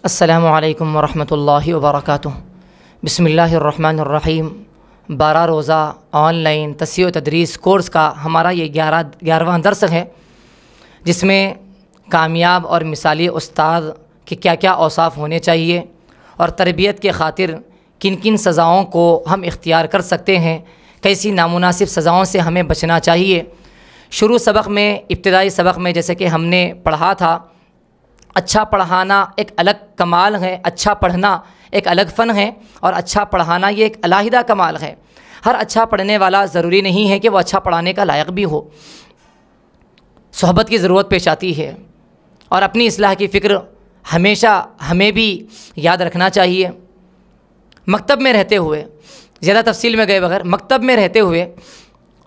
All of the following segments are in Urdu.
السلام علیکم ورحمۃ اللہ وبرکاتہ۔ بسم اللہ الرحمن الرحیم۔ 12 روزہ آن لائن تصحیح و تدریس کورس کا ہمارا یہ 11واں درس ہے، جس میں کامیاب اور مثالی استاد کے کیا کیا اوصاف ہونے چاہیے اور تربیت کے خاطر کن کن سزاؤں کو ہم اختیار کر سکتے ہیں، کیسی نامناسب سزاؤں سے ہمیں بچنا چاہیے۔ شروع سبق میں، ابتدائی سبق میں جیسے کہ ہم نے پڑھا تھا، اچھا پڑھانا ایک الگ کمال ہے، اچھا پڑھنا ایک الگ فن ہے، اور اچھا پڑھانا یہ ایک علیحدہ کمال ہے۔ ہر اچھا پڑھنے والا ضروری نہیں ہے کہ وہ اچھا پڑھانے کا لائق بھی ہو۔ صحبت کی ضرورت پیش آتی ہے، اور اپنی اصلاح کی فکر ہمیشہ ہمیں بھی یاد رکھنا چاہیے۔ مکتب میں رہتے ہوئے، زیادہ تفصیل میں گئے بغیر، مکتب میں رہتے ہوئے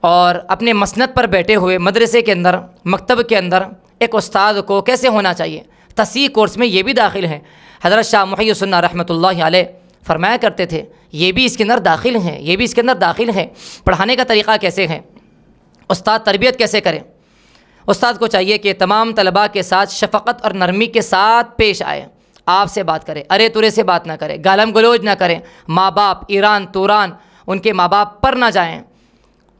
اور اپنے مسند پر بیٹھے ہوئے مدرسے کے اندر، مکتب کے اندر ایک استاد کو کیسے ہونا چاہیے، تصحیح کورس میں یہ بھی داخل ہیں۔ حضرت شاہ محی السنہ رحمۃ اللہ علیہ فرمایا کرتے تھے، یہ بھی اس کے اندر داخل ہیں، یہ بھی اس کے اندر داخل ہیں۔ پڑھانے کا طریقہ کیسے ہے، استاد تربیت کیسے کرے۔ استاد کو چاہیے کہ تمام طلباء کے ساتھ شفقت اور نرمی کے ساتھ پیش آئے، آپ سے بات کرے، ارے ترے سے بات نہ کرے، گالم گلوچ نہ کریں، ماں باپ ایران توران ان کے ماں باپ پر نہ جائیں،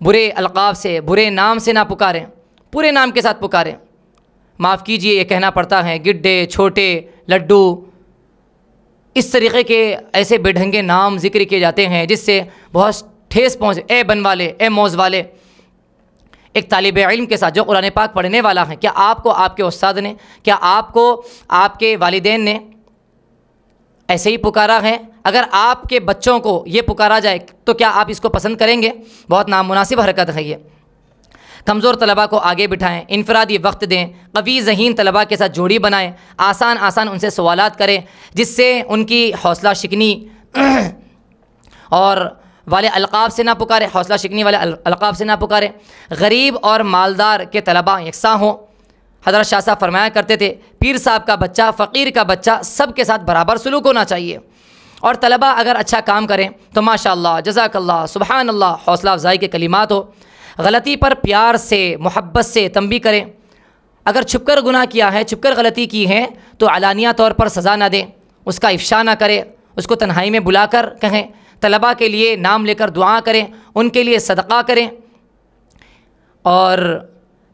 برے القاب سے، برے نام سے نہ پکاریں، پورے نام کے ساتھ پکاریں۔ معاف کیجئے، یہ کہنا پڑتا ہے گڈے، چھوٹے، لڈو، اس طریقے کے ایسے بے ڈھنگے نام ذکر کیے جاتے ہیں جس سے بہت ٹھیس پہنچے۔ اے بن والے، اے موز والے۔ ایک طالب علم کے ساتھ جو قرآن پاک پڑھنے والا ہے، کیا آپ کو آپ کے استاد نے، کیا آپ کو آپ کے والدین نے ایسے ہی پکارا ہے؟ اگر آپ کے بچوں کو یہ پکارا جائے تو کیا آپ اس کو پسند کریں گے؟ بہت نامناسب حرکت ہے یہ۔ کمزور طلباء کو آگے بٹھائیں، انفرادی وقت دیں، قوی ذہین طلباء کے ساتھ جوڑی بنائیں، آسان ان سے سوالات کریں جس سے ان کی حوصلہ شکنی اور والے القاب سے نہ پکارے، حوصلہ شکنی والے القاب سے نہ پکارے۔ غریب اور مالدار کے طلباء یکساں ہوں۔ حضرت شاہ صاحب فرمایا کرتے تھے، پیر صاحب کا بچہ، فقیر کا بچہ، سب کے ساتھ برابر سلوک ہونا چاہیے۔ اور طلباء اگر اچھا کام کریں تو ماشاءاللہ، جزاک اللہ، سبحان اللہ، حوصلہ افزائی کے کلمات ہو۔ غلطی پر پیار سے، محبت سے تنبیہ کریں۔ اگر چھپ کر گناہ کیا ہے، چھپ کر غلطی کی ہے تو علانیہ طور پر سزا نہ دیں، اس کا افشا نہ کرے، اس کو تنہائی میں بلا کر کہیں۔ طلباء کے لیے نام لے کر دعا کریں، ان کے لیے صدقہ کریں۔ اور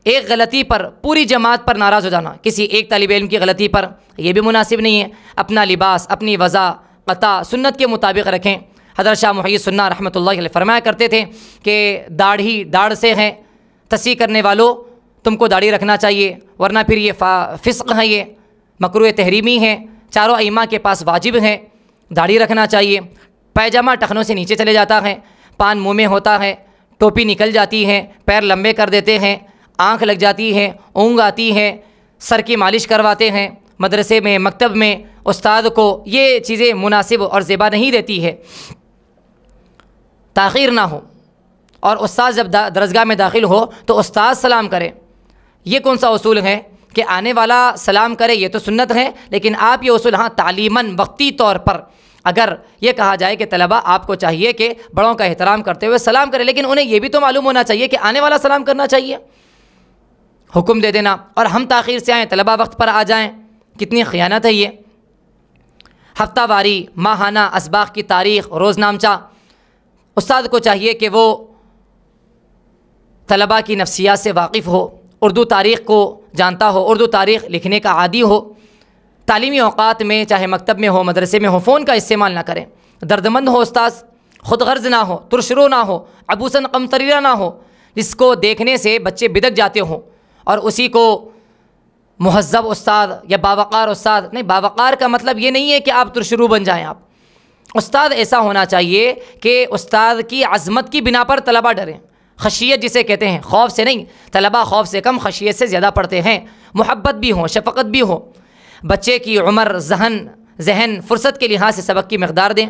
ایک غلطی پر پوری جماعت پر ناراض ہو جانا، کسی ایک طالب علم کی غلطی پر، یہ بھی مناسب نہیں ہے۔ اپنا لباس، اپنی وضع قطع سنت کے مطابق رکھیں۔ حضرت شاہ محی السنہ رحمۃ اللہ علیہ فرمایا کرتے تھے کہ داڑھی داڑھ سے ہے، تصحیح کرنے والوں تم کو داڑھی رکھنا چاہیے، ورنہ پھر یہ فسق ہے، یہ مکروہ تحریمی ہے، چاروں ائمہ کے پاس واجب ہے، داڑھی رکھنا چاہیے۔ پائجامہ ٹخنوں سے نیچے چلے جاتا ہے، پان منہ میں ہوتا ہے، ٹوپی نکل جاتی ہے، پیر لمبے کر دیتے ہیں، آنکھ لگ جاتی ہے، اونگ آتی ہے، سر کی مالش کرواتے ہیں، مدرسے میں، مکتب میں استاد کو یہ چیزیں مناسب اور زیبا نہیں دیتی ہے۔ تاخیر نہ ہو، اور استاد جب درسگاہ میں داخل ہو تو استاد سلام کرے۔ یہ کون سا اصول ہے کہ آنے والا سلام کرے؟ یہ تو سنت ہے، لیکن آپ یہ اصول، ہاں تعلیماً وقتی طور پر اگر یہ کہا جائے کہ طلباء آپ کو چاہیے کہ بڑوں کا احترام کرتے ہوئے سلام کرے، لیکن انہیں یہ بھی تو معلوم ہونا چاہیے کہ آنے والا سلام کرنا چاہیے۔ حکم دے دینا اور ہم تاخیر سے آئیں، طلباء وقت پر آ جائیں، کتنی خیانت ہے یہ۔ ہفتہ واری، ماہانہ اسباق کی تاریخ، روز نامچہ، استاد کو چاہیے کہ وہ طلباء کی نفسیات سے واقف ہو، اردو تاریخ کو جانتا ہو، اردو تاریخ لکھنے کا عادی ہو۔ تعلیمی اوقات میں، چاہے مکتب میں ہو، مدرسے میں ہو، فون کا استعمال نہ کریں۔ دردمند ہو استاذ، خود غرض نہ ہو، ترشرو نہ ہو، عبوساً قمطریرہ نہ ہو، جس کو دیکھنے سے بچے بدک جاتے ہوں اور اسی کو مہذب استاد یا باوقار استاد نہیں۔ باوقار کا مطلب یہ نہیں ہے کہ آپ ترشرو بن جائیں۔ آپ استاد ایسا ہونا چاہیے کہ استاد کی عظمت کی بنا پر طلباء ڈریں۔ خشیت جسے کہتے ہیں، خوف سے نہیں، طلباء خوف سے کم، خشیت سے زیادہ پڑھتے ہیں۔ محبت بھی ہو، شفقت بھی ہو۔ بچے کی عمر، ذہن، فرصت کے لحاظ سے سبق کی مقدار دیں۔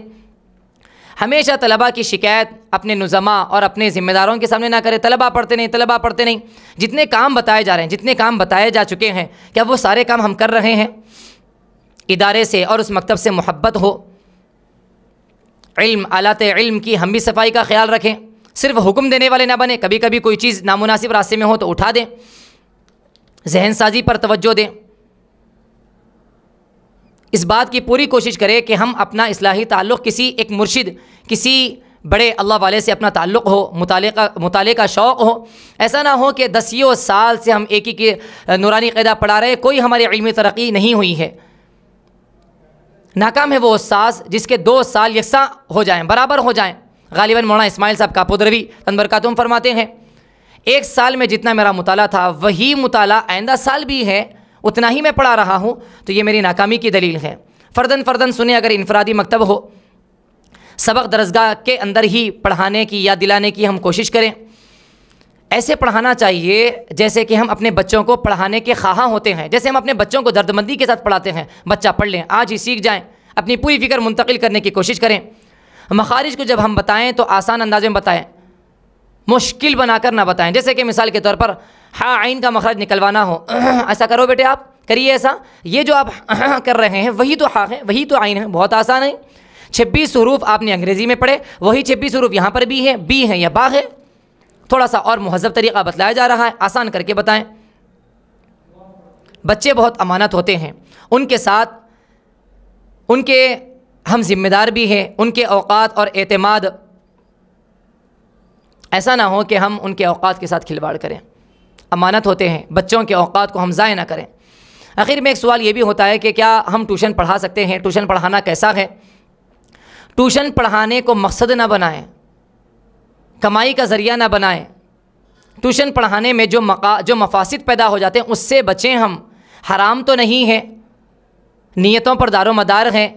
ہمیشہ طلباء کی شکایت اپنے نظماء اور اپنے ذمہ داروں کے سامنے نہ کرے، طلباء پڑھتے نہیں، طلباء پڑھتے نہیں۔ جتنے کام بتائے جا رہے ہیں، جتنے کام بتائے جا چکے ہیں، کیا وہ سارے کام ہم کر رہے ہیں؟ ادارے سے اور اس مکتب سے محبت ہو۔ علم، آلات علم کی ہم بھی صفائی کا خیال رکھیں، صرف حکم دینے والے نہ بنیں، کبھی کبھی کوئی چیز نامناسب راستے میں ہو تو اٹھا دیں۔ ذہن سازی پر توجہ دیں۔ اس بات کی پوری کوشش کرے کہ ہم اپنا اصلاحی تعلق کسی ایک مرشد، کسی بڑے اللہ والے سے اپنا تعلق ہو، مطالعے کا شوق ہو۔ ایسا نہ ہو کہ 10 سال سے ہم ایک ہی کی نورانی قاعدہ پڑھا رہے، کوئی ہماری علمی ترقی نہیں ہوئی ہے۔ ناکام ہے وہ استاذ جس کے 2 سال یکساں ہو جائیں، برابر ہو جائیں۔ غالباً مولانا اسماعیل صاحب کاپودروی برکاتہم فرماتے ہیں 1 سال میں جتنا میرا مطالعہ تھا وہی مطالعہ آئندہ سال بھی ہے، اتنا ہی میں پڑھا رہا ہوں، تو یہ میری ناکامی کی دلیل ہے۔ فرداً سنیں، اگر انفرادی مکتب ہو، سبق درسگاہ کے اندر ہی پڑھانے کی یاد دلانے کی ہم کوشش کریں۔ ایسے پڑھانا چاہیے جیسے کہ ہم اپنے بچوں کو پڑھانے کے خواہاں ہوتے ہیں، جیسے ہم اپنے بچوں کو دردمندی کے ساتھ پڑھاتے ہیں، بچہ پڑھ لیں، آج ہی سیکھ جائیں، اپنی پوری فکر منتقل کرنے کی کوشش کریں۔ مخارج کو جب ہم بتائیں تو آسان انداز میں بتائیں، مشکل بنا کر نہ بتائیں۔ جیسے کہ مثال کے طور پر ہا عین کا مخرج نکلوانا ہو، ایسا کرو بیٹے، آپ کریے ایسا، یہ جو آپ کر رہے ہیں وہی تو ہا ہے، وہی تو عین ہے، بہت آسان ہے۔ 26 حروف آپ نے انگریزی میں پڑھے، وہی 26 حروف یہاں پر بھی ہے، بی ہے یا با ہے، تھوڑا سا اور مہذب طریقہ بتلایا جا رہا ہے، آسان کر کے بتائیں۔ بچے بہت امانت ہوتے ہیں، ان کے ساتھ ان کے ہم ذمہ دار بھی ہیں، ان کے اوقات اور اعتماد، ایسا نہ ہو کہ ہم ان کے اوقات کے ساتھ کھلواڑ کریں۔ امانت ہوتے ہیں، بچوں کے اوقات کو ہم ضائع نہ کریں۔ آخر میں ایک سوال یہ بھی ہوتا ہے کہ کیا ہم ٹیوشن پڑھا سکتے ہیں؟ ٹیوشن پڑھانا کیسا ہے؟ ٹیوشن پڑھانے کو مقصد نہ بنائیں، کمائی کا ذریعہ نہ بنائیں۔ ٹیوشن پڑھانے میں جو مفاسد پیدا ہو جاتے ہیں اس سے بچیں ہم۔ حرام تو نہیں ہے، نیتوں پر دار و مدار ہیں۔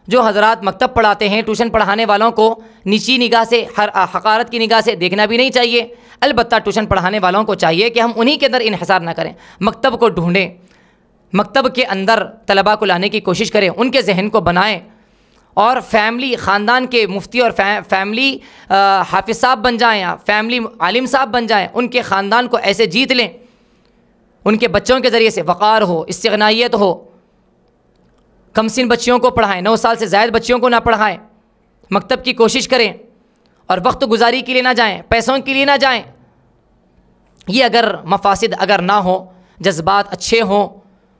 جو حضرات مکتب پڑھاتے ہیں، ٹیوشن پڑھانے والوں کو نیچی نگاہ سے، حقارت کی نگاہ سے دیکھنا بھی نہیں چاہیے۔ البتہ ٹیوشن پڑھانے والوں کو چاہیے کہ ہم انہی کے اندر انحصار نہ کریں، مکتب کو ڈھونڈیں، مکتب کے اندر طلباء کو لانے کی کوشش کریں، ان کے ذہن کو بنائیں، اور فیملی، خاندان کے مفتی اور فیملی حافظ صاحب بن جائیں، فیملی عالم صاحب بن جائیں، ان کے خاندان کو ایسے جیت لیں، ان کے بچوں کے ذریعے سے وقار ہو، استغنائیت ہو۔ کم سن بچیوں کو پڑھائیں، 9 سال سے زائد بچیوں کو نہ پڑھائیں، مکتب کی کوشش کریں، اور وقت گزاری کے لیے نہ جائیں، پیسوں کے لیے نہ جائیں۔ یہ اگر مفاسد اگر نہ ہو، جذبات اچھے ہوں،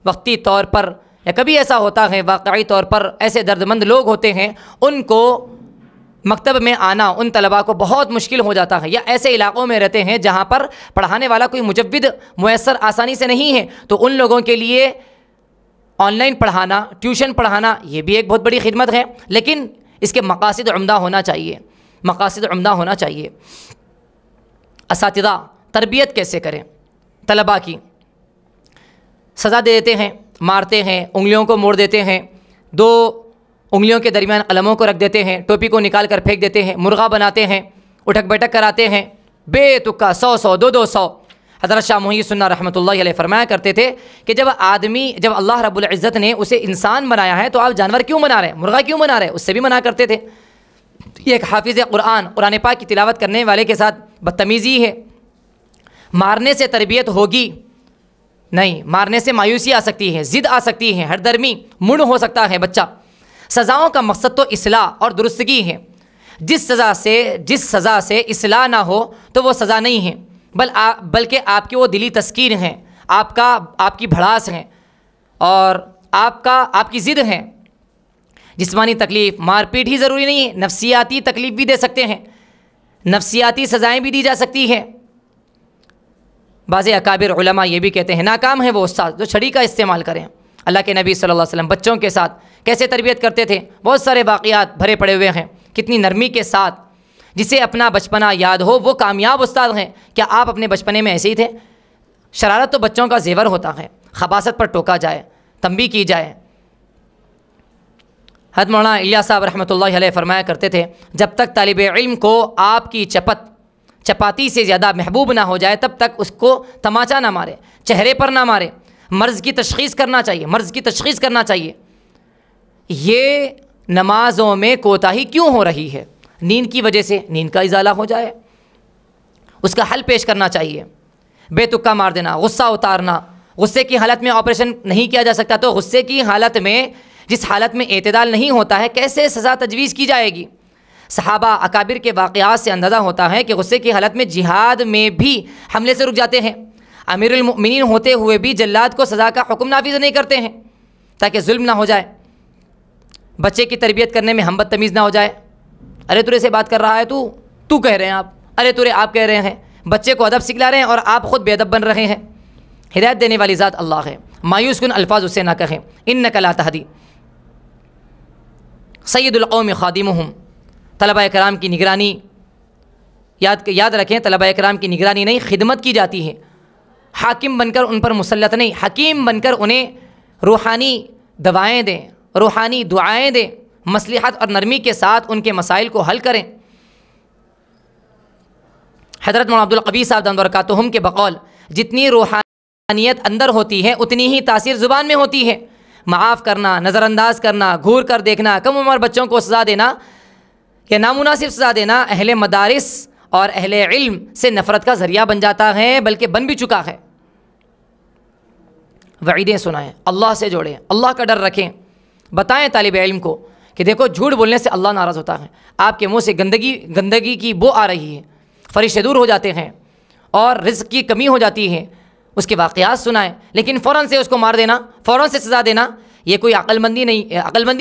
وقتی طور پر یا کبھی ایسا ہوتا ہے واقعی طور پر ایسے دردمند لوگ ہوتے ہیں، ان کو مکتب میں آنا ان طلباء کو بہت مشکل ہو جاتا ہے، یا ایسے علاقوں میں رہتے ہیں جہاں پر پڑھانے والا کوئی مجود میسر آسانی سے نہیں ہے، تو ان لوگوں کے لیے آن لائن پڑھانا، ٹیوشن پڑھانا یہ بھی ایک بہت بڑی خدمت ہے، لیکن اس کے مقاصد عمدہ ہونا چاہیے، مقاصد عمدہ ہونا چاہیے۔ اساتذہ تربیت کیسے کریں؟ طلباء کی سزا دے دیتے ہیں، مارتے ہیں، انگلیوں کو موڑ دیتے ہیں، 2 انگلیوں کے درمیان قلموں کو رکھ دیتے ہیں، ٹوپی کو نکال کر پھینک دیتے ہیں، مرغا بناتے ہیں، اٹھک بیٹھک کراتے ہیں، بے تکا 100 200۔ حضرت شاہ محی سنہ رحمۃ اللہ علیہ فرمایا کرتے تھے کہ جب اللہ رب العزت نے اسے انسان بنایا ہے تو آپ جانور کیوں بنا رہے ہیں، مرغا کیوں بنا رہے ہیں؟ اس سے بھی منع کرتے تھے۔ یہ ایک حافظ قرآن پاک کی تلاوت کرنے والے کے ساتھ بدتمیزی ہے۔ مارنے سے تربیت ہوگی نہیں، مارنے سے مایوسی آ سکتی ہے، ضد آ سکتی ہے، ہر درمی مڑ ہو سکتا ہے بچہ۔ سزاؤں کا مقصد تو اصلاح اور درستگی ہے۔ جس سزا سے اصلاح نہ ہو تو وہ سزا نہیں ہے، بلکہ آپ کی وہ دلی تسکین ہیں، آپ کی بھڑاس ہیں، اور آپ کی ضد ہیں۔ جسمانی تکلیف، مار پیٹ ہی ضروری نہیں ہے، نفسیاتی تکلیف بھی دے سکتے ہیں، نفسیاتی سزائیں بھی دی جا سکتی ہیں۔ بعض اکابر علماء یہ بھی کہتے ہیں ناکام ہے وہ استاد جو چھڑی کا استعمال کریں۔ اللہ کے نبی صلی اللہ علیہ وسلم بچوں کے ساتھ کیسے تربیت کرتے تھے، بہت سارے واقعات بھرے پڑے ہوئے ہیں، کتنی نرمی کے ساتھ۔ جسے اپنا بچپنا یاد ہو وہ کامیاب استاد ہیں۔ کیا آپ اپنے بچپنے میں ایسے ہی تھے؟ شرارت تو بچوں کا زیور ہوتا ہے، خباثت پر ٹوکا جائے، تنبیہ کی جائے۔ حضرت مولانا الیاس صاحب رحمۃ اللہ علیہ فرمایا کرتے تھے جب تک طالب علم کو آپ کی چپاتی سے زیادہ محبوب نہ ہو جائے تب تک اس کو تماچا نہ مارے، چہرے پر نہ مارے، مرض کی تشخیص کرنا چاہیے۔ یہ نمازوں میں کوتاہی کیوں ہو رہی ہے؟ نیند کی وجہ سے، نیند کا ازالہ ہو جائے، اس کا حل پیش کرنا چاہیے۔ بے تکا مار دینا، غصہ اتارنا، غصے کی حالت میں آپریشن نہیں کیا جا سکتا تو غصے کی حالت میں، جس حالت میں اعتدال نہیں ہوتا ہے، کیسے سزا تجویز کی جائے گی؟ صحابہ اکابر کے واقعات سے اندازہ ہوتا ہے کہ غصے کی حالت میں جہاد میں بھی حملے سے رک جاتے ہیں، امیر المؤمنین ہوتے ہوئے بھی جلاد کو سزا کا حکم نافذ نہیں کرتے ہیں تاکہ ظلم نہ ہو جائے۔ بچے کی تربیت کرنے میں ہم بدتمیز نہ ہو جائے. ارے تورے سے بات کر رہا ہے تو کہہ رہے ہیں آپ, ارے تورے آپ کہہ رہے ہیں. بچے کو ادب سکھلا رہے ہیں اور آپ خود بے ادب بن رہے ہیں. ہدایت دینے والی ذات اللہ ہے. مایوس کن الفاظ اسے نہ کہیں. انک لا تہدی سید القوم خادمہم. طلباء کرام کی نگرانی یاد رکھیں, طلباء کرام کی نگرانی نہیں, خدمت کی جاتی ہے. حاکم بن کر ان پر مسلط نہیں, حکیم بن کر انہیں روحانی دوائیں دیں, روحانی دعائیں دیں, مصلحت اور نرمی کے ساتھ ان کے مسائل کو حل کریں. حضرت مولانا عبدالقوی صاحب دامت برکاتہم کے بقول جتنی روحانیت اندر ہوتی ہے اتنی ہی تاثیر زبان میں ہوتی ہے. معاف کرنا, نظر انداز کرنا, گھور کر دیکھنا, کم عمر بچوں کو سزا دینا یا نامناسب سزا دینا اہل مدارس اور اہل علم سے نفرت کا ذریعہ بن جاتا ہے, بلکہ بن بھی چکا ہے. وعیدیں سنائیں, اللہ سے جوڑیں, اللہ کا ڈر رکھیں. بتائیں طالب علم کو کہ دیکھو جھوٹ بولنے سے اللہ ناراض ہوتا ہے. آپ کے منہ سے گندگی کی بو آ رہی ہے, فرشتے دور ہو جاتے ہیں اور رزق کی کمی ہو جاتی ہے. اس کے واقعات سنائیں, لیکن فوراً سے اس کو مار دینا, فوراً سے سزا دینا, یہ کوئی عقل مندی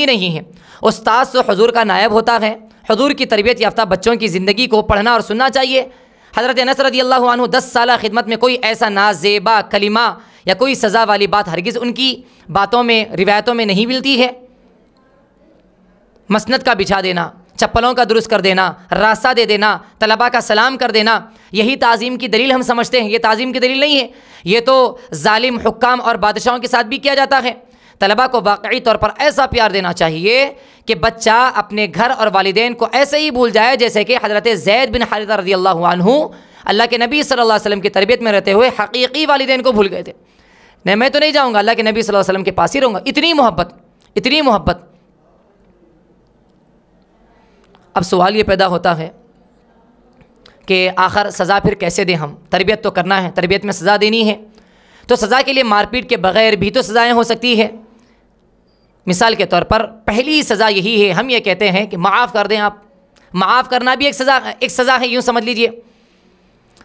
نہیں ہے. استاد تو حضور کا نائب ہوتا ہے. حضور کی تربیت یافتہ بچوں کی زندگی کو پڑھنا اور سننا چاہیے. حضرت انس رضی اللہ عنہ 10 سالہ خدمت میں کوئی ایسا نازیبا کلمہ یا کوئی سزا والی بات ہرگز ان کی باتوں میں, روایتوں میں نہیں ملتی ہے. مسند کا بچھا دینا, چپلوں کا درست کر دینا, راستہ دے دینا, طلباء کا سلام کر دینا, یہی تعظیم کی دلیل ہم سمجھتے ہیں. یہ تعظیم کی دلیل نہیں ہے, یہ تو ظالم حکام اور بادشاہوں کے ساتھ بھی کیا جاتا ہے. طلباء کو واقعی طور پر ایسا پیار دینا چاہیے کہ بچہ اپنے گھر اور والدین کو ایسے ہی بھول جائے جیسے کہ حضرت زید بن حارثہ رضی اللہ عنہ اللہ کے نبی صلی اللہ علیہ وسلم کی تربیت میں رہتے ہوئے حقیقی والدین کو بھول گئے تھے. نہیں, میں تو نہیں جاؤں گا, اللہ کے نبی صلی اللہ علیہ وسلم کے پاس ہی رہوں گا. اتنی محبت, اتنی محبت. اب سوال یہ پیدا ہوتا ہے کہ آخر سزا پھر کیسے دیں ہم؟ تربیت تو کرنا ہے, تربیت میں سزا دینی ہے, تو سزا کے لیے مار پیٹ کے بغیر بھی تو سزائیں ہو سکتی ہے. مثال کے طور پر پہلی سزا یہی ہے, ہم یہ کہتے ہیں کہ معاف کر دیں آپ. معاف کرنا بھی ایک سزا ہے, یوں سمجھ لیجئے.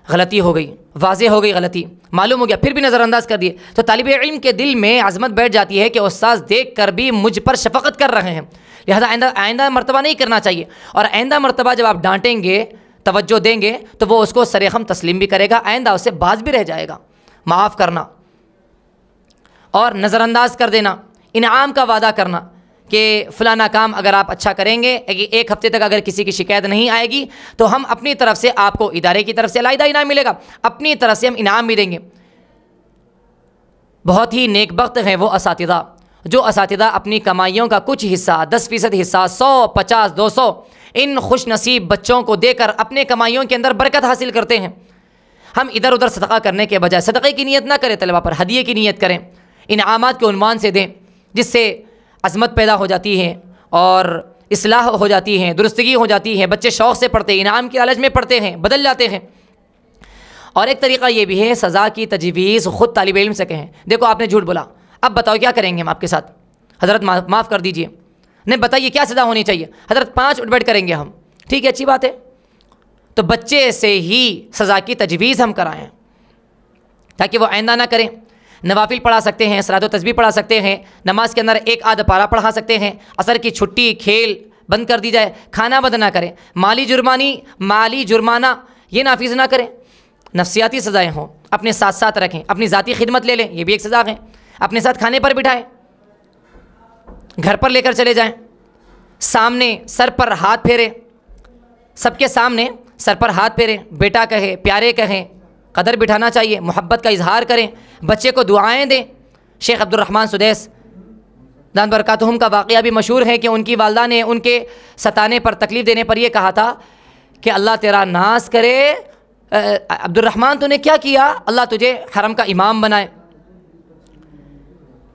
غلطی ہو گئی, واضح ہو گئی غلطی, معلوم ہو گیا, پھر بھی نظر انداز کر دیے, تو طالب علم کے دل میں عظمت بیٹھ جاتی ہے کہ استاذ دیکھ کر بھی مجھ پر شفقت کر رہے ہیں, لہذا آئندہ مرتبہ نہیں کرنا چاہیے. اور آئندہ مرتبہ جب آپ ڈانٹیں گے, توجہ دیں گے, تو وہ اس کو سرخم تسلیم بھی کرے گا, آئندہ اس سے باز بھی رہ جائے گا. معاف کرنا اور نظر انداز کر دینا, انعام کا وعدہ کرنا کہ فلانا کام اگر آپ اچھا کریں گے, ایک ہفتے تک اگر کسی کی شکایت نہیں آئے گی تو ہم اپنی طرف سے آپ کو ادارے کی طرف سے علیحدہ انعام ملے گا, اپنی طرف سے ہم انعام بھی دیں گے. بہت ہی نیک بخت ہیں وہ اساتذہ جو اساتذہ اپنی کمائیوں کا کچھ حصہ, 10% حصہ, 100, 50, 200 ان خوش نصیب بچوں کو دے کر اپنے کمائیوں کے اندر برکت حاصل کرتے ہیں. ہم ادھر ادھر صدقہ کرنے کے بجائے صدقے کی نیت نہ کریں, طلبہ پر ہدیے کی نیت کریں, انعامات کے عنوان سے دیں, جس سے عظمت پیدا ہو جاتی ہے اور اصلاح ہو جاتی ہے, درستگی ہو جاتی ہے. بچے شوق سے پڑھتے ہیں, انعام کی لالچ میں پڑھتے ہیں, بدل جاتے ہیں. اور ایک طریقہ یہ بھی ہے, سزا کی تجویز خود طالب علم سے کہیں, دیکھو آپ نے جھوٹ بولا, اب بتاؤ کیا کریں گے ہم آپ کے ساتھ؟ حضرت معاف کر دیجئے. نہیں, بتائیے کیا سزا ہونی چاہیے؟ حضرت 5 اٹھ بیٹھ کریں گے ہم. ٹھیک ہے, اچھی بات ہے. تو بچے سے ہی سزا کی تجویز ہم کرائیں تاکہ وہ آئندہ نہ کریں. نوافل پڑھا سکتے ہیں, صلاۃ و تسبیح پڑھا سکتے ہیں, نماز کے اندر 1 آدھ پارہ پڑھا سکتے ہیں, عصر کی چھٹی, کھیل بند کر دی جائے, کھانا بند نہ کریں, مالی جرمانہ یہ نافذ نہ کریں. نفسیاتی سزائیں ہوں اپنے ساتھ ساتھ رکھیں, اپنی ذاتی خدمت لے لیں, یہ بھی ایک سزا ہے. اپنے ساتھ کھانے پر بٹھائیں, گھر پر لے کر چلے جائیں, سامنے سر پر ہاتھ پھیریں, سب کے سامنے سر پر ہاتھ پھیریں, بیٹا کہیں, پیارے کہیں, قدر بٹھانا چاہیے, محبت کا اظہار کریں, بچے کو دعائیں دیں. شیخ عبد الرحمن سدیس دامت برکاتہم کا واقعہ بھی مشہور ہے کہ ان کی والدہ نے ان کے ستانے پر, تکلیف دینے پر یہ کہا تھا کہ اللہ تیرا ناز کرے, عبد الرحمن تو نے کیا کیا, اللہ تجھے حرم کا امام بنائے.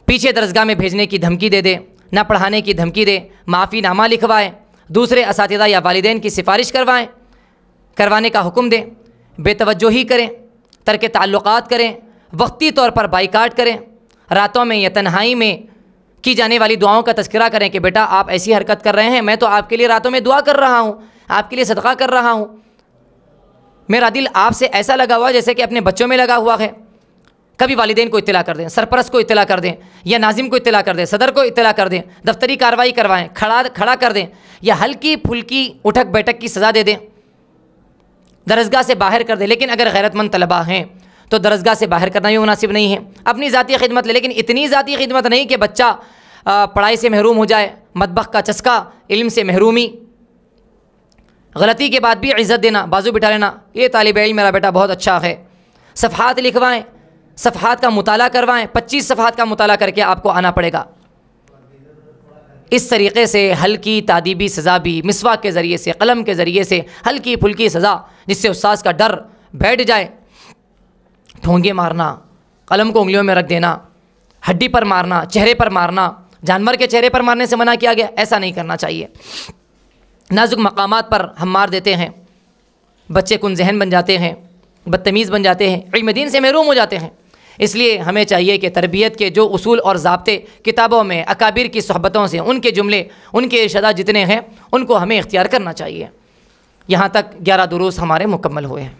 پیچھے درسگاہ میں بھیجنے کی دھمکی دے دے, نہ پڑھانے کی دھمکی دے, معافی نامہ لکھوائیں, دوسرے اساتذہ یا والدین کی سفارش کروانے کا حکم دیں, بے توجہی کریں, ترک تعلقات کریں, وقتی طور پر بائیکاٹ کریں, راتوں میں یا تنہائی میں کی جانے والی دعاؤں کا تذکرہ کریں کہ بیٹا آپ ایسی حرکت کر رہے ہیں, میں تو آپ کے لیے راتوں میں دعا کر رہا ہوں, آپ کے لیے صدقہ کر رہا ہوں, میرا دل آپ سے ایسا لگا ہوا جیسے کہ اپنے بچوں میں لگا ہوا ہے. کبھی والدین کو اطلاع کر دیں، سرپرست کو اطلاع کر دیں، یا ناظم کو اطلاع کر دیں، صدر کو اطلاع کر دیں، دفتری کارروائی کروائیں، کھڑا کر دیں، یا ہلکی پھلکی اٹھک بیٹھک کی سزا دے دیں، درسگاہ سے باہر کر دیں۔ لیکن اگر غیرت مند طلباء ہیں تو درسگاہ سے باہر کرنا بھی مناسب نہیں ہے۔ اپنی ذاتی خدمت لے، لیکن اتنی ذاتی خدمت نہیں کہ بچہ پڑھائی سے محروم ہو جائے، مطبخ کا چسکا، علم سے محرومی، غلطی کے بعد بھی عزت دینا، بازو بٹھا لینا، یہ طالب علم میرا بیٹا بہت اچھا ہے، صفحات لکھوائیں، صفحات کا مطالعہ کروائیں، 25 صفحات کا مطالعہ کر کے آپ کو آنا پڑے گا۔ اس طریقے سے ہلکی تادیبی سزا بھی، مسواک کے ذریعے سے، قلم کے ذریعے سے ہلکی پھلکی سزا، جس سے استاذ کا ڈر بیٹھ جائے۔ ٹھونگے مارنا، قلم کو انگلیوں میں رکھ دینا، ہڈی پر مارنا، چہرے پر مارنا، جانور کے چہرے پر مارنے سے منع کیا گیا، ایسا نہیں کرنا چاہیے۔ نازک مقامات پر ہم مار دیتے ہیں، بچے کن ذہن بن جاتے ہیں، بدتمیز بن جاتے ہیں، علم دین سے محروم ہو جاتے ہیں۔ اس لیے ہمیں چاہیے کہ تربیت کے جو اصول اور ضابطے کتابوں میں اکابر کی صحبتوں سے، ان کے جملے، ان کے ارشادات جتنے ہیں، ان کو ہمیں اختیار کرنا چاہیے۔ یہاں تک 11 دروس ہمارے مکمل ہوئے ہیں۔